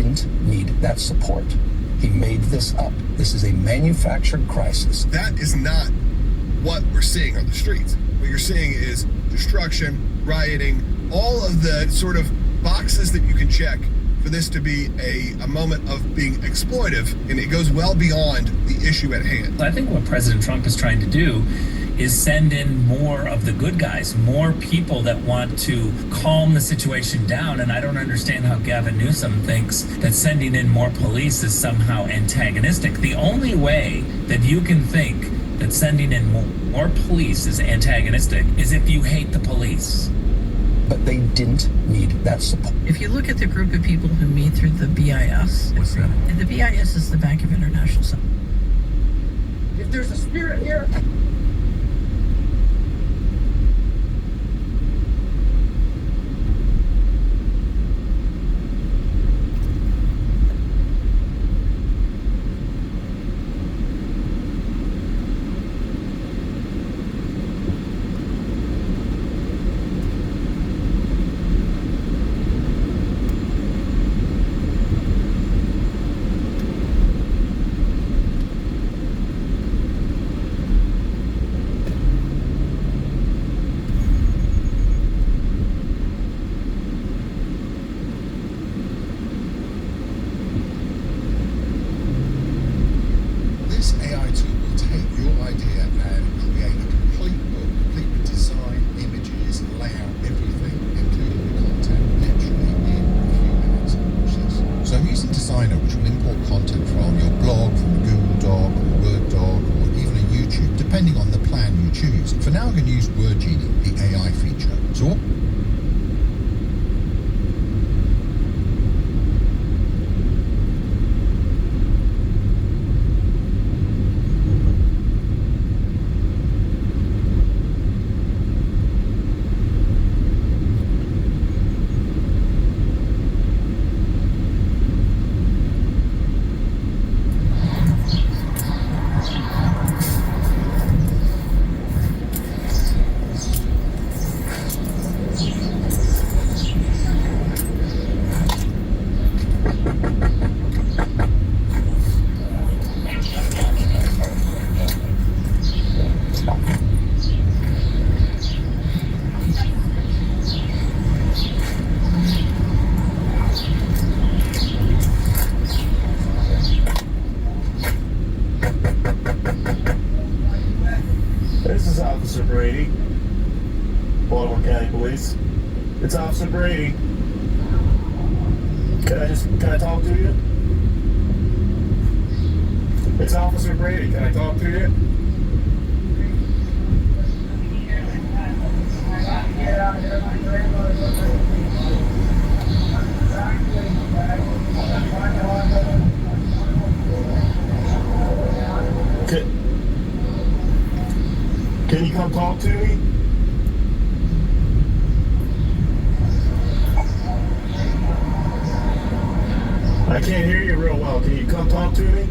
didn't need that support. He made this up. This is a manufactured crisis. That is not what we're seeing on the streets. What you're seeing is destruction, rioting, all of the sort of boxes that you can check for this to be a moment of being exploitive, and it goes well beyond the issue at hand. I think what President Trump is trying to do is send in more of the good guys, more people that want to calm the situation down. And I don't understand how Gavin Newsom thinks that sending in more police is somehow antagonistic. The only way that you can think that sending in more police is antagonistic is if you hate the police. But they didn't need that support. If you look at the group of people who meet through the BIS, What's that? The BIS is the Bank of International Settlement. If there's a spirit here, This AI tool will take your idea and create a complete book, complete with design, images, layout, everything, including the content, literally in a few minutes. Watch this. So I'm using Designer, which will import content from your blog, from a Google Doc, or a Word doc, or even a YouTube, depending on the plan you choose. For now, I'm going to use Word Genie, the AI feature. So This is Officer Brady, Baltimore County Police. It's Officer Brady. Can I talk to you? It's Officer Brady. Can I talk to you? Can you come talk to me? I can't hear you real well. Can you come talk to me?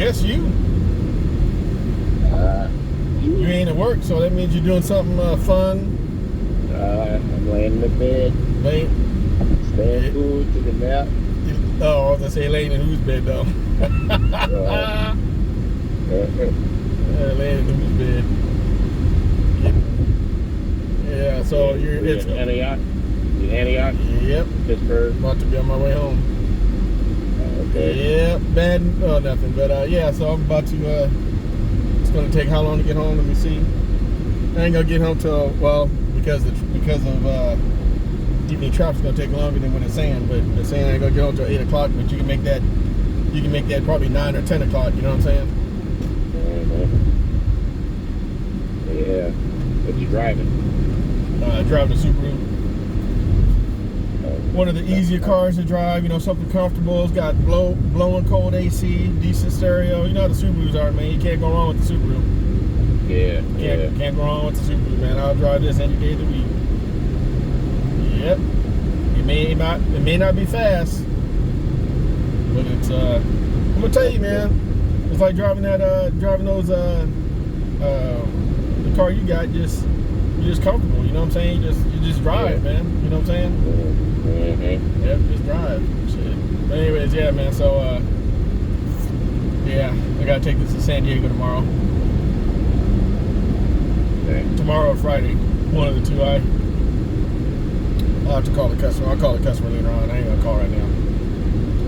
guess you. You ain't at work, so that means you're doing something fun. I'm laying in the bed, staying cool, took a nap. Oh, I was gonna say laying in whose bed though? Laying in whose bed? Yeah. So you're in Antioch. In Antioch. Yep. Pittsburgh. About to be on my way home. Okay. Yep. Bad. Oh, nothing. But yeah. So I'm about to. It's gonna take how long to get home? Let me see. I ain't gonna get home till because of even the traffic's gonna take longer than what it's saying. But it's saying I ain't gonna get home till 8 o'clock. But you can make that probably 9 or 10 o'clock. You know what I'm saying? Yeah. What you driving? Driving a Subaru. One of the easier cars to drive. You know, something comfortable. It's got blowing cold AC, decent stereo. You know how the Subarus are, man. You can't go wrong with the Subaru. Can't go wrong with the Subaru, man. I'll drive this any day of the week. Yep. It may not be fast, but it's I'm gonna tell you, man. It's like driving those the car you got. You're just comfortable. You know what I'm saying? You just drive, man. You know what I'm saying? Mm-hmm. Yep, just drive. Shit. But anyways, yeah, man. So yeah, I gotta take this to San Diego tomorrow. Okay. Tomorrow or Friday, one of the two. I'll have to call the customer. I'll call the customer later on. I ain't gonna call right now.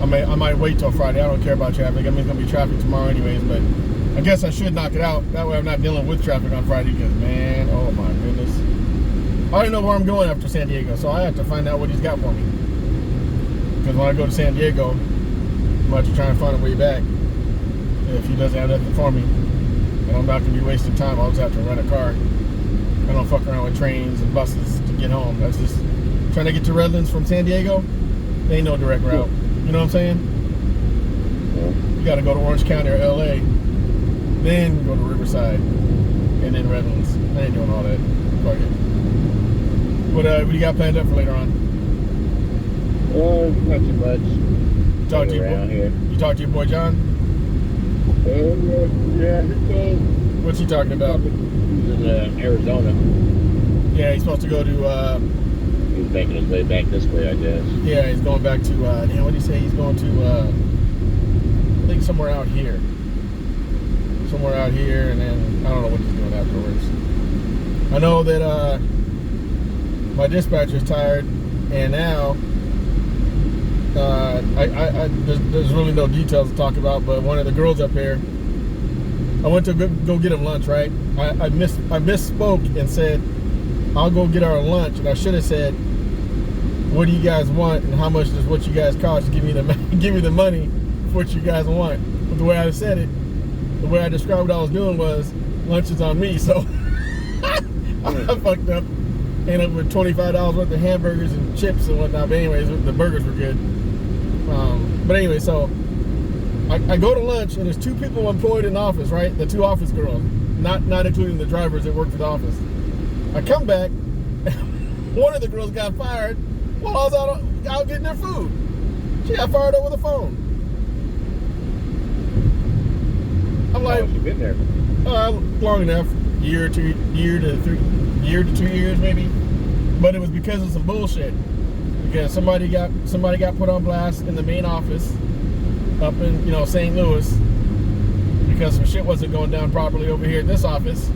I might wait till Friday. I don't care about traffic. I mean, it's gonna be traffic tomorrow anyways, but I guess I should knock it out. That way I'm not dealing with traffic on Friday because, man, oh my goodness. I don't know where I'm going after San Diego, so I have to find out what he's got for me. Because when I go to San Diego, I'm about to try and find a way back. If he doesn't have nothing for me, and I'm not gonna be wasting time, I'll just have to rent a car. I don't fuck around with trains and buses to get home. That's just trying to get to Redlands from San Diego. There ain't no direct route. You know what I'm saying? You got to go to Orange County or LA, then go to Riverside, and then Redlands. I ain't doing all that. Fuck it. What do you got planned up for later on? Not too much. Talk to you talk to your boy John? Yeah, he called. What's he talking about? He's in Arizona. Yeah, he's supposed to go to. He's making his way back this way, I guess. Yeah, he's going back to. Damn, what did he say? He's going to. I think somewhere out here. Somewhere out here, and then I don't know what he's doing afterwards. I know that my dispatcher's tired, and now there's really no details to talk about. But one of the girls up here, I went to go get him lunch. Right? I misspoke and said I'll go get our lunch, and I should have said, "What do you guys want, and how much does what you guys cost? Give me the money for what you guys want." But the way I said it, the way I described what I was doing was lunch is on me. So I fucked up. Ended up with $25 worth of hamburgers and chips and whatnot. But anyways, the burgers were good. But anyway, so I go to lunch, and there's two people employed in the office, right? The two office girls, not including the drivers that work for the office. I come back, one of the girls got fired while I was out getting their food. She got fired over the phone. I'm like, how long has she been there? Long enough, year to 2 years maybe. But it was because of some bullshit. Because somebody got put on blast in the main office up in St. Louis because some shit wasn't going down properly over here at this office.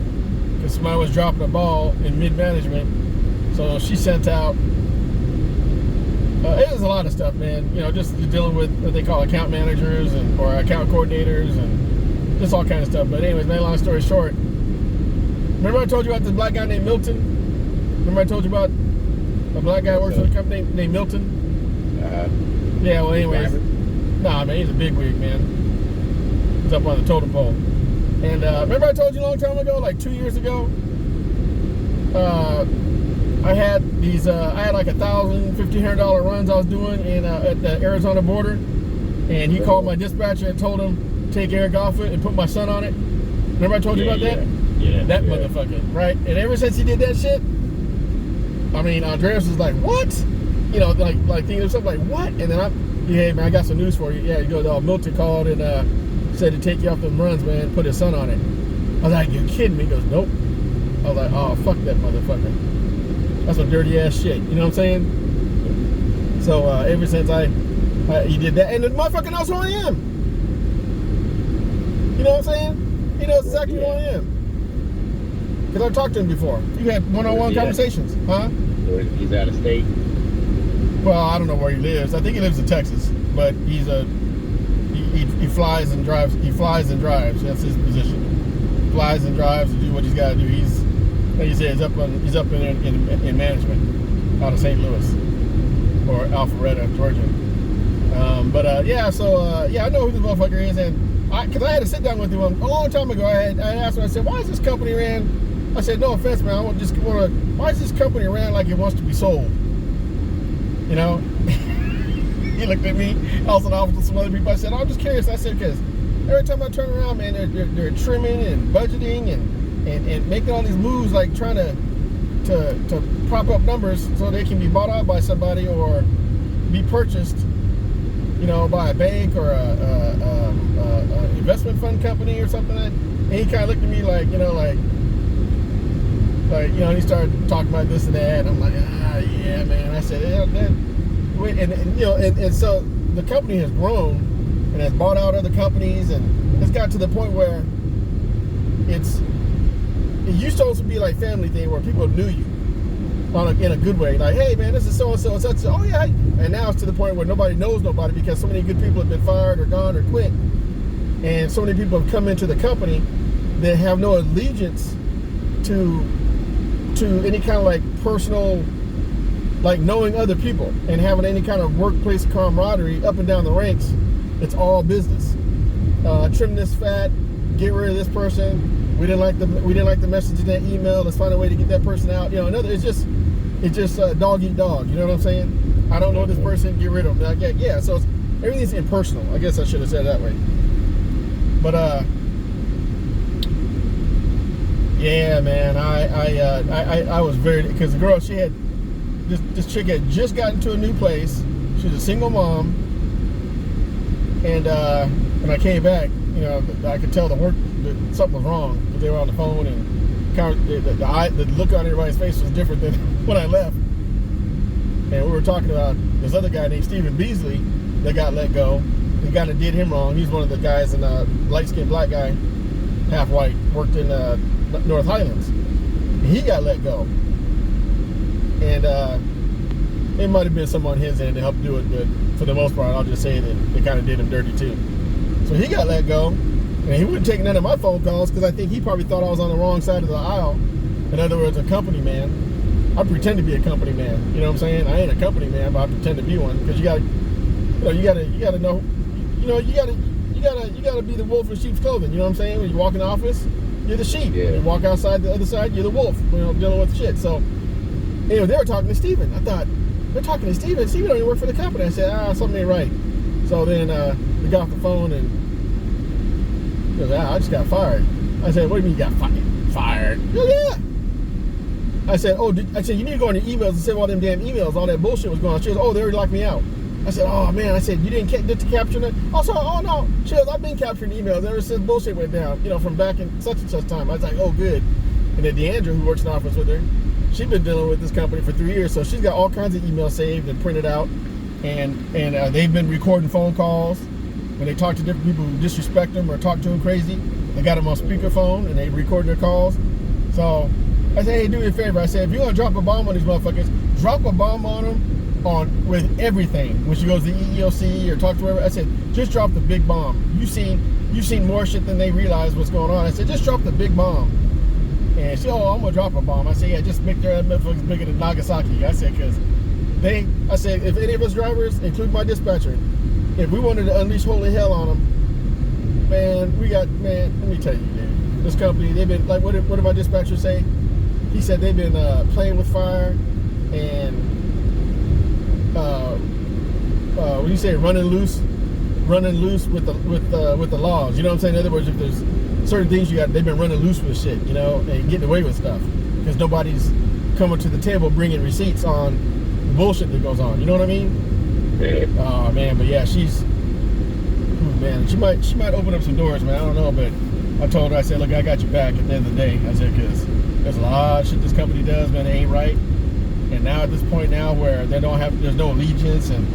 Because somebody was dropping a ball in mid-management. So she sent out, it was a lot of stuff, man. Just dealing with what they call account managers or account coordinators and just all kind of stuff. But anyways, man, long story short, remember I told you about this black guy named Milton? Remember I told you about a black guy who works for the company named Milton? Yeah, well, anyways. Nah, man, he's a big wig, man. He's up on the totem pole. And remember I told you a long time ago, like 2 years ago, I had like $1,000, $1,500 runs I was doing at the Arizona border, and he called my dispatcher and told him take Eric off it and put my son on it. Remember I told you about that? Yeah. That motherfucker, right? And ever since he did that shit, I mean, Andreas was like, "What?" Like thinking of something like, "What?" And then hey man, I got some news for you. Yeah, he goes, Milton called and said to take you off them runs, man, put his son on it. I was like, you kidding me? He goes, nope. I was like, oh, fuck that motherfucker. That's some dirty ass shit. You know what I'm saying? So ever since he did that, and the motherfucker knows who I am. You know what I'm saying? He knows exactly who I am. Because I've talked to him before. You had one-on-one conversations, huh? He's out of state. Well, I don't know where he lives. I think he lives in Texas, but he flies and drives. He flies and drives. That's his position. Flies and drives to do what he's got to do. He's, like you said, he's up in management out of St. Louis or Alpharetta, Georgia. Yeah, I know who this motherfucker is, and because I had to sit down with him a long time ago. I asked him. I said, "Why is this company ran?" I said, "No offense, man. Why is this company ran like it wants to be sold?" You know. He looked at me. I was on the office with some other people. I said, "I'm just curious." I said, "Because every time I turn around, man, they're trimming and budgeting and making all these moves, like trying to prop up numbers so they can be bought out by somebody or be purchased, you know, by a bank or a investment fund company or something." And he kind of looked at me like, you know, and he started talking about this and that. And I'm like, yeah, man. I said, and so the company has grown and has bought out other companies, and it's got to the point where it used to also be like family thing where people knew you in a good way, like, hey man, this is so and so and such. Oh yeah, and now it's to the point where nobody knows nobody because so many good people have been fired or gone or quit, and so many people have come into the company that have no allegiance to any kind of like personal, like knowing other people and having any kind of workplace camaraderie up and down the ranks. It's all business. Trim this fat, get rid of this person. We didn't like the message in that email. Let's find a way to get that person out. You know, it's just dog eat dog. You know what I'm saying? I don't know this person. Get rid of them. Like, yeah. So everything's impersonal. I guess I should have said it that way. But yeah, man. I was very, because the girl, she had this chick had just gotten to a new place. She was a single mom, and when I came back, you know, I could tell something was wrong. But they were on the phone, and the look on everybody's face was different than when I left. And we were talking about this other guy named Stephen Beasley that got let go. The guy that did him wrong. He's one of the guys in light-skinned black guy, half white, worked in North Highlands. And he got let go. And it might have been someone on his end to help do it, but for the most part, I'll just say that they kind of did him dirty too. So he got let go, and he wouldn't take none of my phone calls because I think he probably thought I was on the wrong side of the aisle. In other words, a company man. I pretend to be a company man. You know what I'm saying? I ain't a company man, but I pretend to be one because you gotta know, you gotta be the wolf in sheep's clothing. You know what I'm saying? When you walk in the office, you're the sheep. Yeah. When you walk outside the other side, you're the wolf. You know, dealing with shit. So anyway, they were talking to Steven. I thought, they're talking to Steven. Steven don't even work for the company. I said, something ain't right. So then we got off the phone, and he goes, I just got fired. I said, what do you mean you got fucking fired? He goes, yeah. I said, you need to go on your emails and send all them damn emails. All that bullshit was going on. She goes, they already locked me out. I said, oh man. I said, you didn't get to capture it? Also, oh no. She goes, I've been capturing emails ever since bullshit went down, you know, from back in such and such time. I was like, oh good. And then Deandra, who works in the office with her, she's been dealing with this company for 3 years, so she's got all kinds of emails saved and printed out, and they've been recording phone calls when they talk to different people who disrespect them or talk to them crazy. They got them on speakerphone and they record their calls. So I said, hey, do me a favor. I said, if you're gonna drop a bomb on these motherfuckers, drop a bomb on them with everything. When she goes to the EEOC or talk to whoever, I said, just drop the big bomb. You've seen more shit than they realize what's going on. I said, just drop the big bomb. And she, I'm gonna drop a bomb. I said, yeah, just make their motherfuckers bigger than Nagasaki. I said, because I said, if any of us drivers, including my dispatcher, if we wanted to unleash holy hell on them, man, let me tell you, dude, this company, they've been, like, what did my dispatcher say? He said they've been playing with fire and, what do you say, running loose with the laws. You know what I'm saying? In other words, if there's certain things they've been running loose with shit, you know, and getting away with stuff because nobody's coming to the table bringing receipts on the bullshit that goes on. You know what I mean? Yeah. Oh man, but yeah, she's she might open up some doors, man. I don't know, but I told her, I said, look, I got your back at the end of the day. I said, because there's a lot of shit this company does, man, it ain't right. And now at this point now where there's no allegiance, and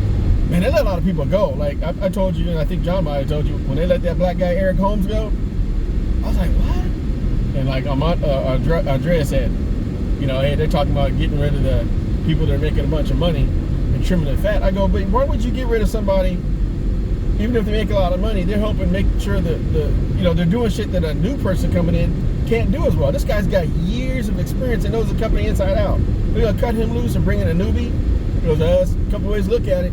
man, they let a lot of people go. Like I told you, and I think John might have told you, when they let that black guy Eric Holmes go, I was like, what? And like Andrea said, you know, hey, they're talking about getting rid of the people that are making a bunch of money and trimming the fat. I go, but why would you get rid of somebody, even if they make a lot of money? They're helping make sure that they're doing shit that a new person coming in can't do as well. This guy's got years of experience and knows the company inside out. We're gonna cut him loose and bring in a newbie. Because us, a couple ways to look at it.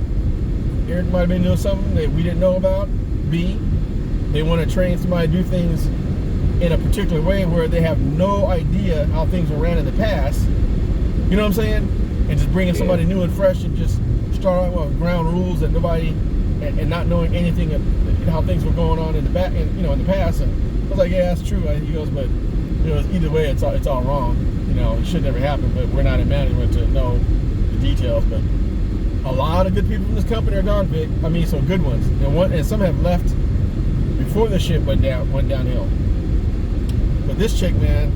Eric might have been doing something that we didn't know about. B, they want to train somebody to do things in a particular way where they have no idea how things were ran in the past. You know what I'm saying? And just bringing somebody new and fresh and just start out with ground rules that nobody and not knowing anything of how things were going on in the back, and in the past. And I was like, yeah, that's true. He goes, but either way, it's all wrong. It should never happen. But we're not in management to know the details. But a lot of good people from this company are gone, Vic. I mean, some good ones, and some have left before the shit went downhill. But this chick, man,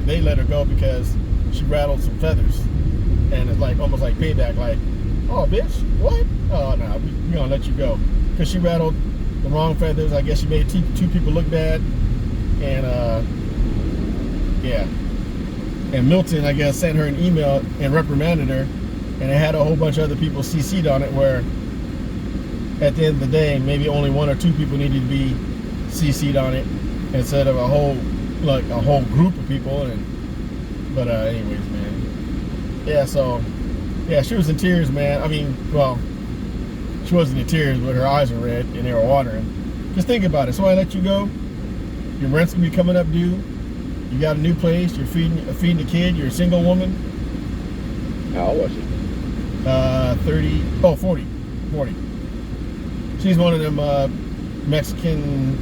they let her go because she rattled some feathers, and it's like almost like payback. Like, oh, bitch, what? Oh, no, we're gonna let you go because she rattled the wrong feathers. I guess she made two people look bad, and yeah. And Milton, I guess, sent her an email and reprimanded her, and it had a whole bunch of other people CC'd on it. Where at the end of the day, maybe only one or two people needed to be CC'd on it instead of a whole group of people. But anyways, man, yeah. So yeah, she was in tears, man. I mean, well, she wasn't in tears, but her eyes were red and they were watering. Just think about it. Somebody let you go. Your rent's gonna be coming up due. You got a new place. You're feeding a kid. You're a single woman. How old was she? 40. She's one of them Mexican.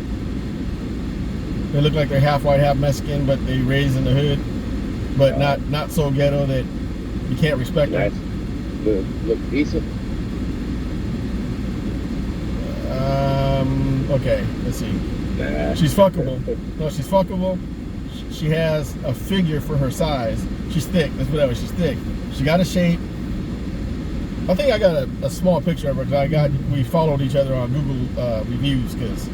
They look like they're half white, half Mexican, but they raised in the hood, but not so ghetto that you can't respect her. Look decent. Okay, let's see. Nah. She's fuckable. No, she's fuckable. She has a figure for her size. She's thick. That's whatever. She's thick. She got a shape. I think I got a small picture of her because we followed each other on Google reviews because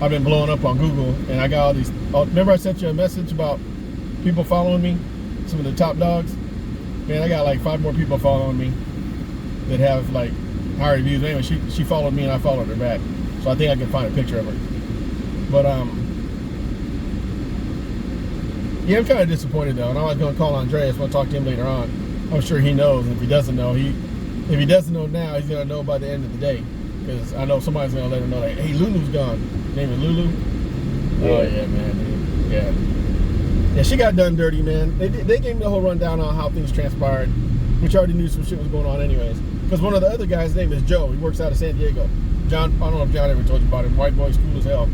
I've been blowing up on Google, and I got all these. Remember I sent you a message about people following me, some of the top dogs. Man, I got like 5 more people following me that have like high reviews. Anyway, she followed me and I followed her back, so I think I can find a picture of her. But yeah, I'm kind of disappointed though, and I was going to call Andreas. I'll talk to him later on. I'm sure he knows. And if he doesn't know, if he doesn't know now, he's going to know by the end of the day. Because I know somebody's going to let him know, like, hey, Lulu's gone. Her name is Lulu. Yeah. Oh yeah, man. Yeah. Yeah, she got done dirty, man. They gave me the whole rundown on how things transpired, which I already knew some shit was going on anyways. Because one of the other guys' name is Joe. He works out of San Diego. John, I don't know if John ever told you about him. White boy, cool as hell.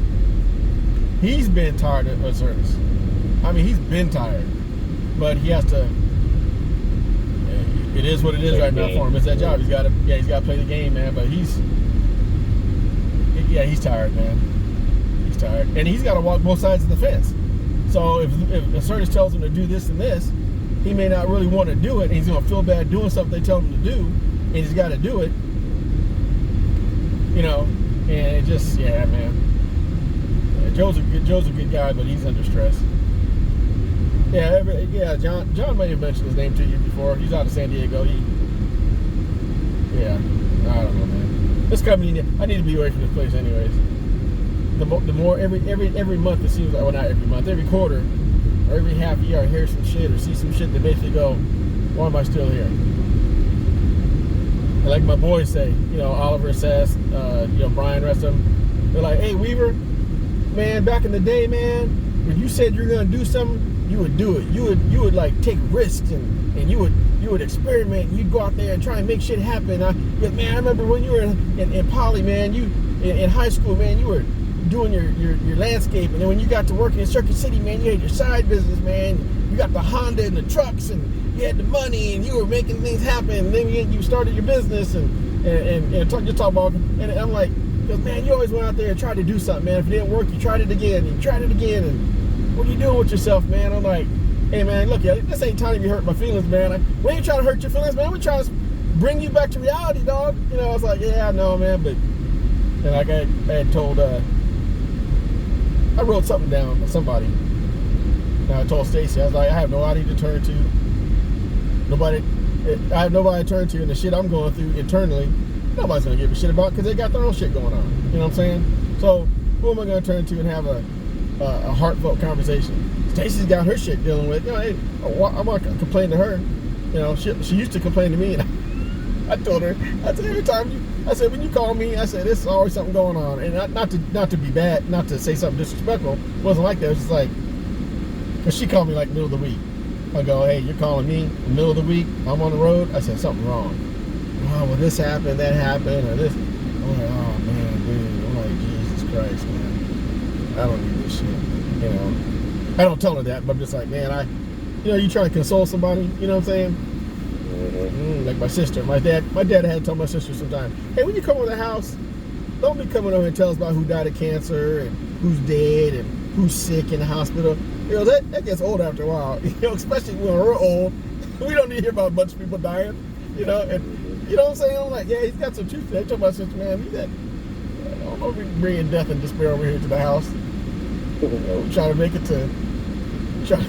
He's been tired of service. I mean, he's been tired, but he has to. It is what it is right now for him. It's that job. He's got to play the game, man. But he's tired, man. He's tired, and he's got to walk both sides of the fence. So if a service tells him to do this and this, he may not really want to do it, and he's gonna feel bad doing something they tell him to do, and he's got to do it. And it just, yeah, man. Yeah, Joe's a good guy, but he's under stress. Yeah, John may have mentioned his name to you before. He's out of San Diego. I don't know, man. This company, I need to be away from this place anyways. The more every month it seems like, well, not every month, every quarter or every half year I hear some shit or see some shit that makes me go, why am I still here? And like my boys say, Oliver says, Brian, rest of them, they're like, hey, Weaver, man, back in the day, man, when you said you're gonna do something, you would do it. You would like take risks and you would experiment. And you'd go out there and try and make shit happen. Man, I remember when you were in poly, man. You in high school, man. You were doing your landscape, and then when you got to work in Circuit City, man, you had your side business, man. You got the Honda and the trucks, and you had the money, and you were making things happen. And then you started your business, and just talk about. And I'm like, goes, man, you always went out there and tried to do something, man. If it didn't work, you tried it again, and you tried it again, and what are you doing with yourself, man? I'm like, hey, man, look, this ain't time to be hurt my feelings, man. We ain't trying to hurt your feelings, man. We trying to bring you back to reality, dog. You know, I was like, yeah, I know, man, but, and like I had told, I wrote something down for somebody. And I told Stacy, I was like, I have nobody to turn to. I have nobody to turn to, and the shit I'm going through internally, nobody's gonna give a shit about because they got their own shit going on. You know what I'm saying? So who am I gonna turn to and have a heartfelt conversation? Stacy's got her shit dealing with. You know, hey, I'm not gonna complain to her. You know, she used to complain to me, and I told her, I said, every time I said, when you call me, I said, there's always something going on, and not to be bad, not to say something disrespectful. It wasn't like that. It was just like, because she called me like middle of the week. I go, hey, you're calling me in the middle of the week, I'm on the road. I said, something wrong. Oh, well, this happened, that happened, or this. I'm like, oh, man, dude. I'm like, Jesus Christ, man. I don't need this shit, you know. I don't tell her that, but I'm just like, man, you trying to console somebody, you know what I'm saying? Like my sister, my dad had to tell my sister sometime, hey, when you come over the house, don't be coming over and tell us about who died of cancer and who's dead and who's sick in the hospital. You know, that gets old after a while. You know, especially when we're old. We don't need to hear about a bunch of people dying. You know, and you know what I'm saying? I'm like, yeah, he's got some truth there. I told my sister, man, I don't know if we can bring death and despair over here to the house. We're trying to make it to. We're trying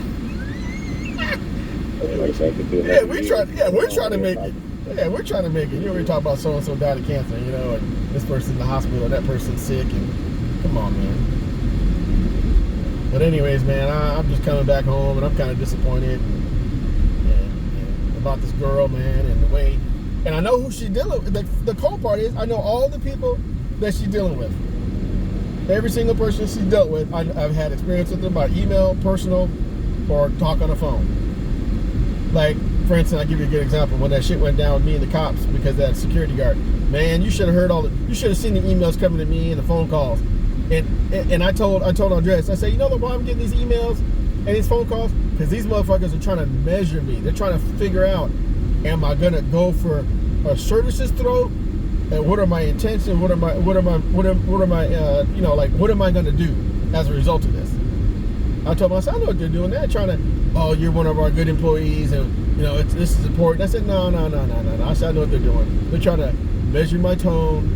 to make it. Yeah, we're trying to make it. You already talk about so and so died of cancer, you know, and this person's in the hospital, that person's sick, and come on, man. But anyways, man, I'm just coming back home, and I'm kind of disappointed and about this girl, man, and the way. And I know who she's dealing with. The cool part is I know all the people that she's dealing with. Every single person she's dealt with, I've had experience with them by email, personal, or talk on the phone. Like, for instance, I'll give you a good example. When that shit went down with me and the cops because of that security guard, man, you should have heard you should have seen the emails coming to me and the phone calls. And I told Andres, I said, you know why I'm getting these emails and these phone calls? Because these motherfuckers are trying to measure me. They're trying to figure out, am I gonna go for a services throat? And what are my intentions? What am I gonna do as a result of this? I told myself, I know what they're doing. They're trying to, oh, you're one of our good employees, and you know this is important. I said, no. I said, I know what they're doing. They're trying to measure my tone,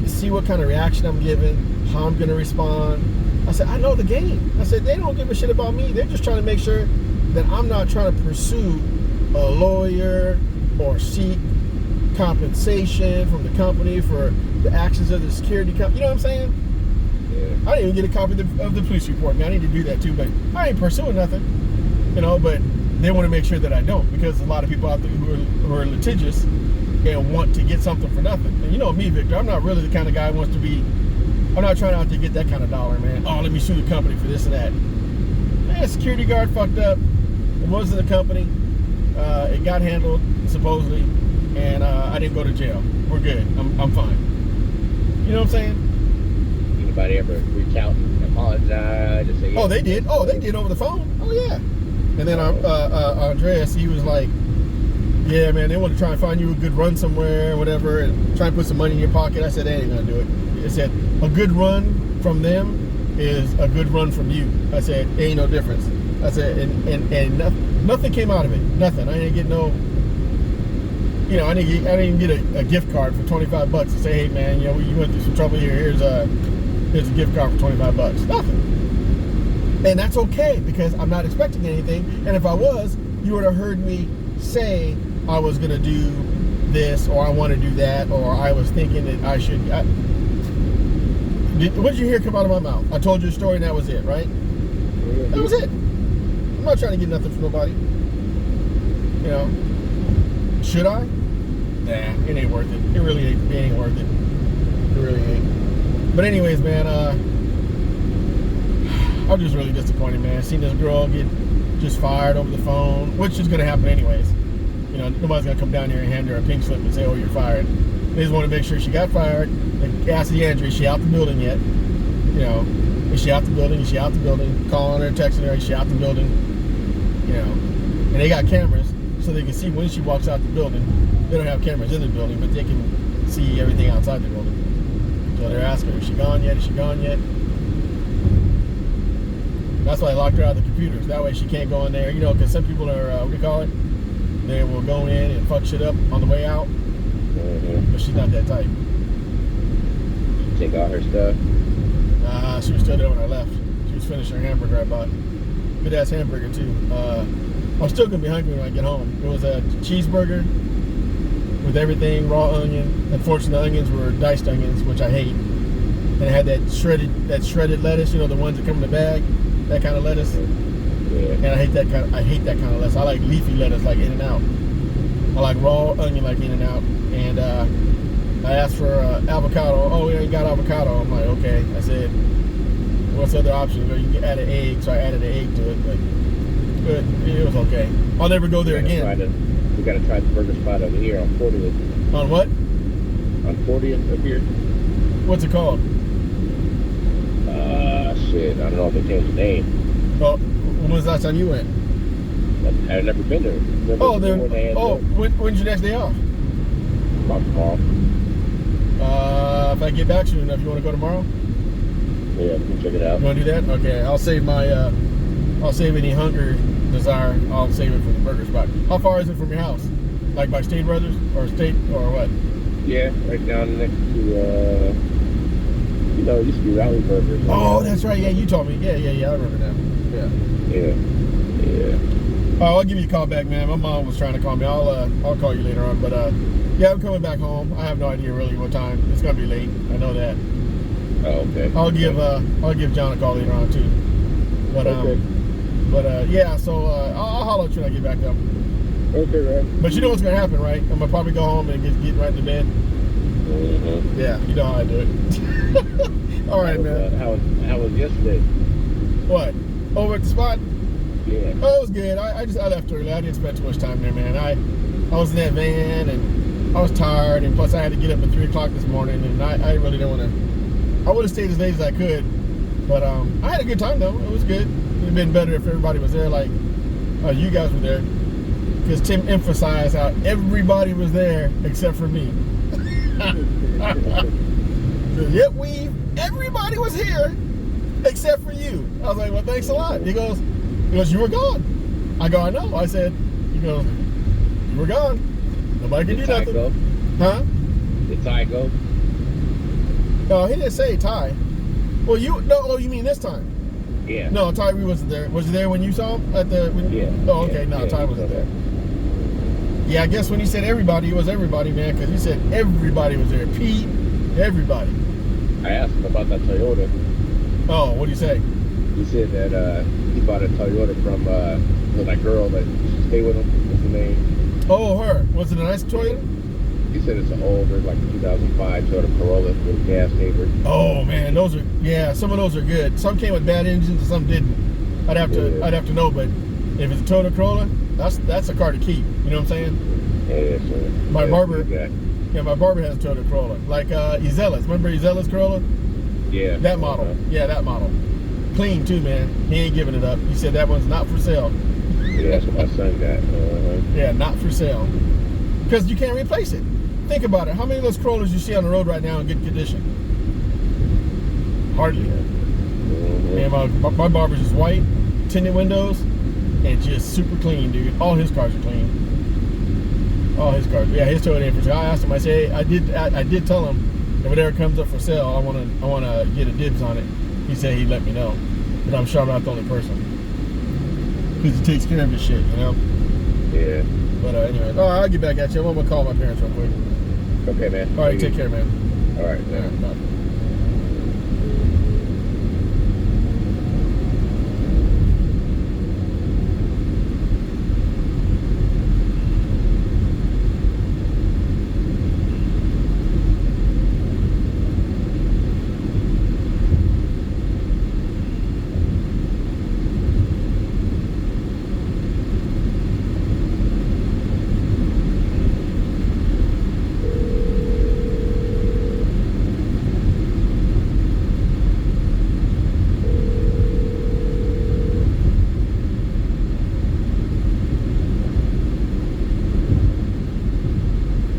see what kind of reaction I'm giving, how I'm gonna respond. I said, I know the game. I said, they don't give a shit about me. They're just trying to make sure that I'm not trying to pursue a lawyer or seek compensation from the company for the actions of the security company. You know what I'm saying? Yeah. I didn't even get a copy of the police report. Man, I need to do that too, but I ain't pursuing nothing. You know, but they want to make sure that I don't, because there's a lot of people out there who are litigious and want to get something for nothing. And you know me, Victor, I'm not really the kind of guy who wants to be, I'm not trying out to get that kind of dollar, man. Oh, let me sue the company for this and that. Man, security guard fucked up. It wasn't the company. It got handled, supposedly, and I didn't go to jail. We're good. I'm fine. You know what I'm saying? Anybody ever reach out and apologize? Or say, oh, they did. Oh, they did over the phone. Oh, yeah. And then Andreas, he was like, yeah, man, they want to try and find you a good run somewhere or whatever and try and put some money in your pocket. I said, they ain't going to do it. I said, a good run from them is a good run from you. I said, ain't no difference. I said, and nothing came out of it. Nothing. I didn't get no, you know, I didn't even get a gift card for $25 to say, hey, man, you know, you went through some trouble here. Here's a gift card for $25. Nothing. And that's okay, because I'm not expecting anything. And if I was, you would have heard me say I was going to do this, or I want to do that, or I was thinking that I should. What did you hear come out of my mouth? I told you a story and that was it, right? That was it. I'm not trying to get nothing from nobody. You know, should I? Nah, it ain't worth it. It really ain't. It ain't worth it. It really ain't. But anyways, man, I'm just really disappointed, man. Seeing this girl get just fired over the phone, which is going to happen anyways. You know, nobody's going to come down here and hand her a pink slip and say, oh, you're fired. They just want to make sure she got fired. They asked the Andrew, is she out the building yet? You know, is she out the building? Is she out the building? Calling her, texting her, is she out the building? You know, and they got cameras so they can see when she walks out the building. They don't have cameras in the building, but they can see everything outside the building. asking her, is she gone yet? Is she gone yet? That's why I locked her out of the computers. That way she can't go in there, because some people are, what do you call it? They will go in and fuck shit up on the way out. Mm-hmm. But she's not that type. Take all her stuff. She was still there when I left. She was finishing her hamburger I bought. Good ass hamburger too. I'm still gonna be hungry when I get home. It was a cheeseburger with everything, raw onion. Unfortunately, the onions were diced onions, which I hate. And it had that shredded lettuce, the ones that come in the bag, that kind of lettuce. Yeah. And I hate that kind of lettuce. I like leafy lettuce, like In-N-Out. I like raw onion, like In-N-Out. And I asked for avocado. Oh, we ain't got avocado. I'm like, okay. I said, what's the other option? You can add an egg, so I added an egg to it. But it was okay. I'll never go there again. We gotta try the burger spot over here on 40th. On what? On 40th up here. What's it called? Shit. I don't know if they changed the name. Oh, when was the last time you went? I've never been there. When's your next day off? About tomorrow. If I get back soon enough, you want to go tomorrow? Yeah, we can check it out. You want to do that? Okay, I'll save any hunger desire. I'll save it for the burger spot. How far is it from your house? Like by State Brothers or what? Yeah, right down next to it used to be Rally Burgers. Oh, that's right. Yeah, you told me. Yeah. I remember that. Yeah. Oh, I'll give you a call back, man. My mom was trying to call me. I'll call you later on. But yeah, I'm coming back home. I have no idea really what time. It's gonna be late. I know that. Oh, okay. I'll give John a call later on too. But yeah. So I'll holler at you when I get back up. Okay, right. But you know what's gonna happen, right? I'm gonna probably go home and get right into bed. Mm-hmm. Yeah, you know how I do it. All right, man. How was yesterday? What? Over at the spot? Yeah. Oh, it was good. I left early. I didn't spend too much time there, man. I was in that van and I was tired, and plus I had to get up at 3 o'clock this morning, and I really didn't want to. I would have stayed as late as I could, but I had a good time though. It was good. It'd have been better if everybody was there, like you guys were there, because Tim emphasized how everybody was there except for me. Yep, everybody was here except for you. I was like, well, thanks a lot. He goes, you were gone. I go, I know. I said, he goes, you were gone. Nobody can do nothing. Go? Huh? Did Ty go? No, he didn't say Ty. Well, you mean this time? Yeah. No, Tyree wasn't there. Was he there when you saw him at the? Yeah. Oh, okay. No, Ty wasn't there. Yeah, I guess when he said everybody, it was everybody, man, because he said everybody was there. Pete, everybody. I asked him about that Toyota. Oh, what did he say? He said that he bought a Toyota from that girl that stayed with him. What's her name? Oh, her. Was it a nice Toyota? He said it's an older, like 2005 Toyota Corolla with a gas saver. Oh man, some of those are good. Some came with bad engines and some didn't. I'd have to know, but if it's a Toyota Corolla, that's a car to keep. You know what I'm saying? Yeah, sure. My barber has a Toyota Corolla. Like Ezella's. Remember Ezella's Corolla? Yeah. That model. Yeah, that model. Clean too, man. He ain't giving it up. He said that one's not for sale. Yeah, that's what my son got. Yeah, not for sale. Because you can't replace it. Think about it. How many of those Corollas you see on the road right now in good condition? Hardly. And my barber's is white, tinted windows, and just super clean, dude. All his cars are clean. All his cars. Yeah, his Toyota ain't for sale. I asked him. I said, I did tell him if it ever comes up for sale, I wanna get a dibs on it. He said he'd let me know, but I'm sure I'm not the only person because he takes care of his shit, you know. Yeah. But anyway, I'll get back at you. I'm gonna call my parents real quick. Okay, man. All right, take care, man. All right. Yeah, bye.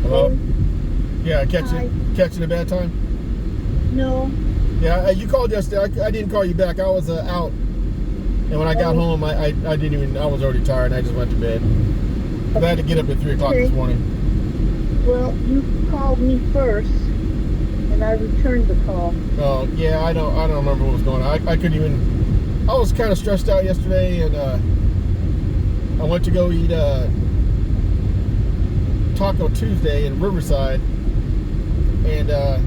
Hello? Yeah, catching a bad time? No. Yeah, you called yesterday. I didn't call you back. I was out, and when I got home, I didn't even. I was already tired. And I just went to bed. I had to get up at 3 o'clock this morning. Well, you called me first, and I returned the call. Oh yeah, I don't remember what was going on. I couldn't even. I was kind of stressed out yesterday, and I went to go eat Taco Tuesday in Riverside, and I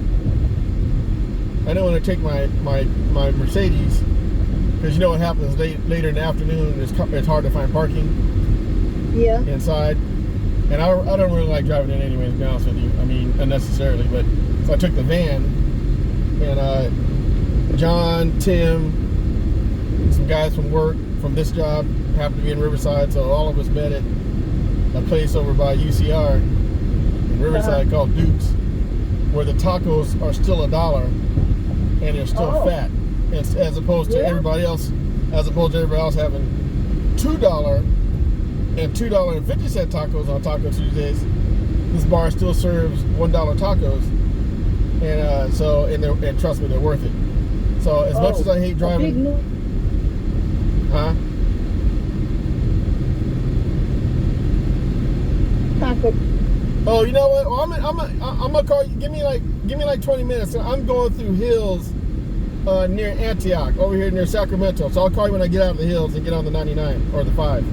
didn't want to take my Mercedes, because you know what happens later in the afternoon. It's hard to find parking. Yeah. Inside, and I don't really like driving in anyways, to be honest with you. I mean, unnecessarily, but so I took the van, and John, Tim, some guys from work from this job happened to be in Riverside, so all of us met at a place over by UCR in Riverside called Duke's, where the tacos are still $1 and they're still fat, as opposed to everybody else. As opposed to everybody else having $2 and $2.50 tacos on Taco Tuesdays, this bar still serves $1 tacos, and and trust me, they're worth it. So as much as I hate driving, Taco. Oh, you know what? Well, I'm gonna call you. Give me like 20 minutes. I'm going through hills near Antioch, over here near Sacramento. So I'll call you when I get out of the hills and get on the 99 or the 5.